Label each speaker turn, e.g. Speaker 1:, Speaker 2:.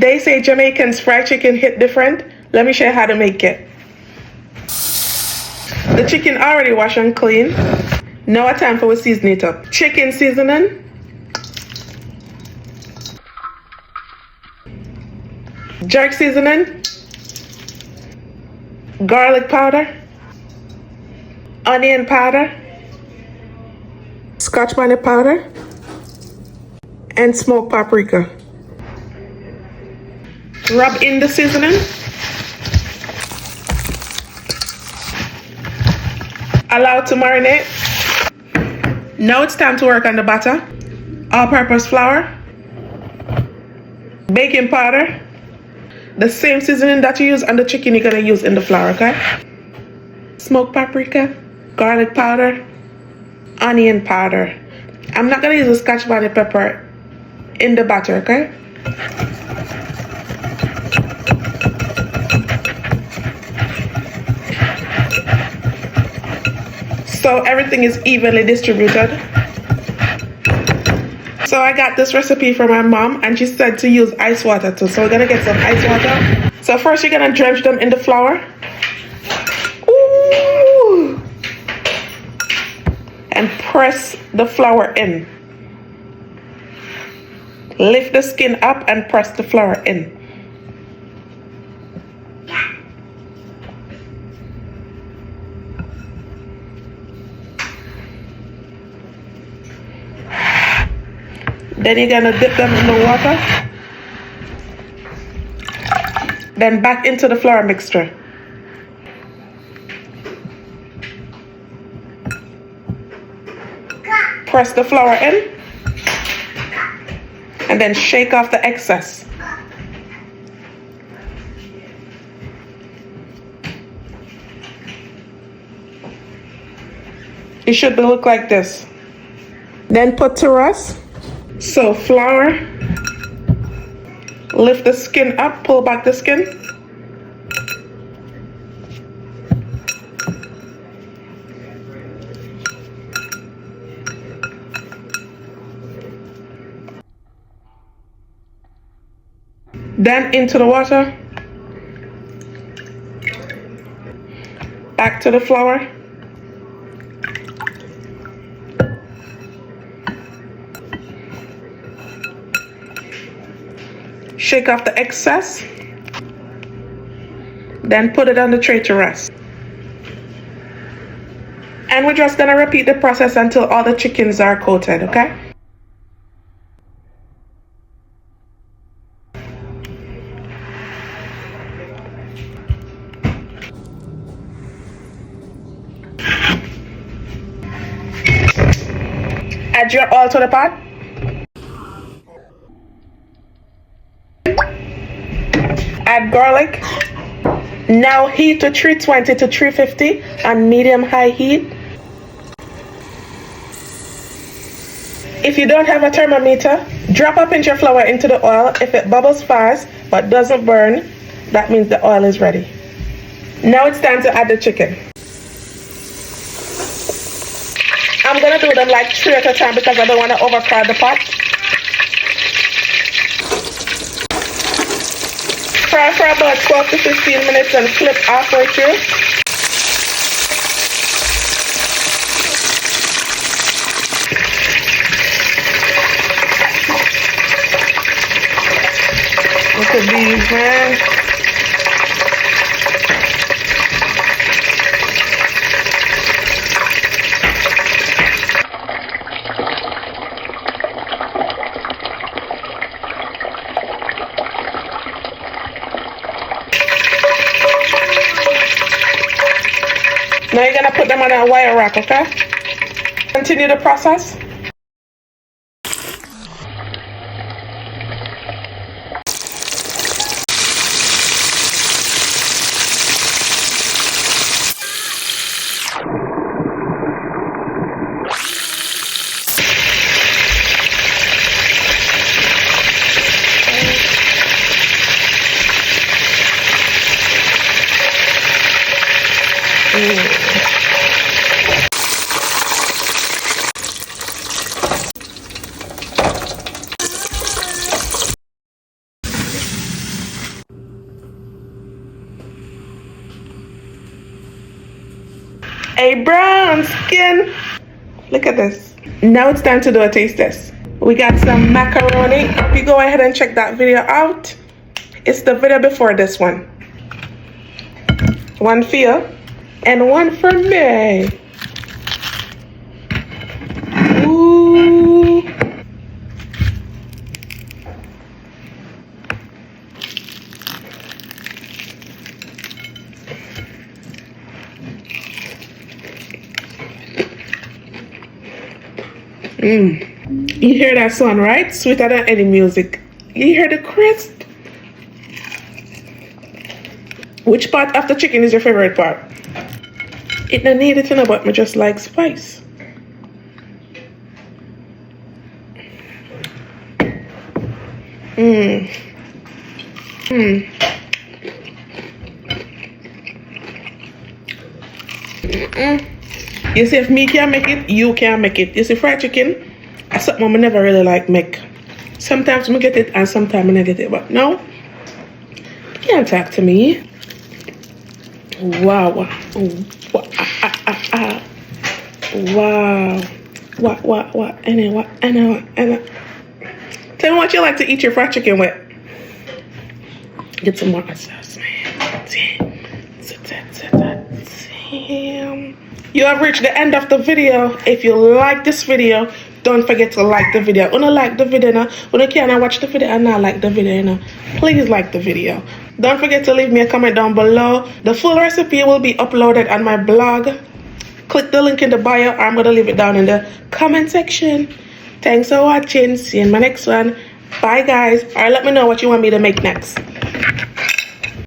Speaker 1: They say Jamaicans fried chicken hit different. Let me show you how to make it. The chicken already washed and clean. Now it's time for we season it up. Chicken seasoning. Jerk seasoning. Garlic powder. Onion powder. Scotch bonnet powder. And smoked paprika. Rub in the seasoning. Allow it to marinate. Now it's time to work on the batter. All-purpose flour. Baking powder. The same seasoning that you use on the chicken you're gonna use in the flour, okay? Smoked paprika. Garlic powder. Onion powder. I'm not gonna use the Scotch bonnet pepper in the batter, okay? So everything is evenly distributed. So I got this recipe from my mom and she said to use ice water too. So we're gonna get some ice water. So first you're gonna drench them in the flour. Ooh. And press the flour in. Lift the skin up and press the flour in. Then you're gonna dip them in the water. Then back into the flour mixture. Press the flour in. And then shake off the excess. It should look like this. Then put to rest. So flour, lift the skin up, pull back the skin. Then into the water, back to the flour. Shake off the excess, then put it on the tray to rest. And we're just gonna repeat the process until all the chickens are coated, okay? Add your oil to the pot. Add garlic. Now heat to 320 to 350 on medium-high heat. If you don't have a thermometer, drop a pinch of flour into the oil. If it bubbles fast but doesn't burn, that means the oil is ready. Now it's time to add the chicken. I'm gonna do them like 3 at a time because I don't want to overcrowd the pot. Fry for about 12 to 15 minutes and flip halfway through. Look at these, man. Now you're gonna put them on a wire rack, okay? Continue the process. A brown skin. Look at this. Now it's time to do a taste test. We got some macaroni. Hope you go ahead and check that video out. It's the video before this one. One for you and one for me. Ooh. You hear that sound, right? Sweeter than any music. You hear the crisp? Which part of the chicken is your favorite part? It don't need it, but me just like spice. You see, if me can't make it, you can't make it. You see, fried chicken, that's something I never really like make. Sometimes I get it and sometimes I don't get it. But no, you can't talk to me. Wow. Wow. What? Anyway. Tell me what you like to eat your fried chicken with. Get some more sauce, man. Damn. You have reached the end of the video. If you like this video, don't forget to like the video. When you like the video now, when you can't watch the video and not like the video now, please like the video. Don't forget to leave me a comment down below. The full recipe will be uploaded on my blog. Click the link in the bio, or I'm going to leave it down in the comment section. Thanks for watching. See you in my next one. Bye, guys. Or let me know what you want me to make next.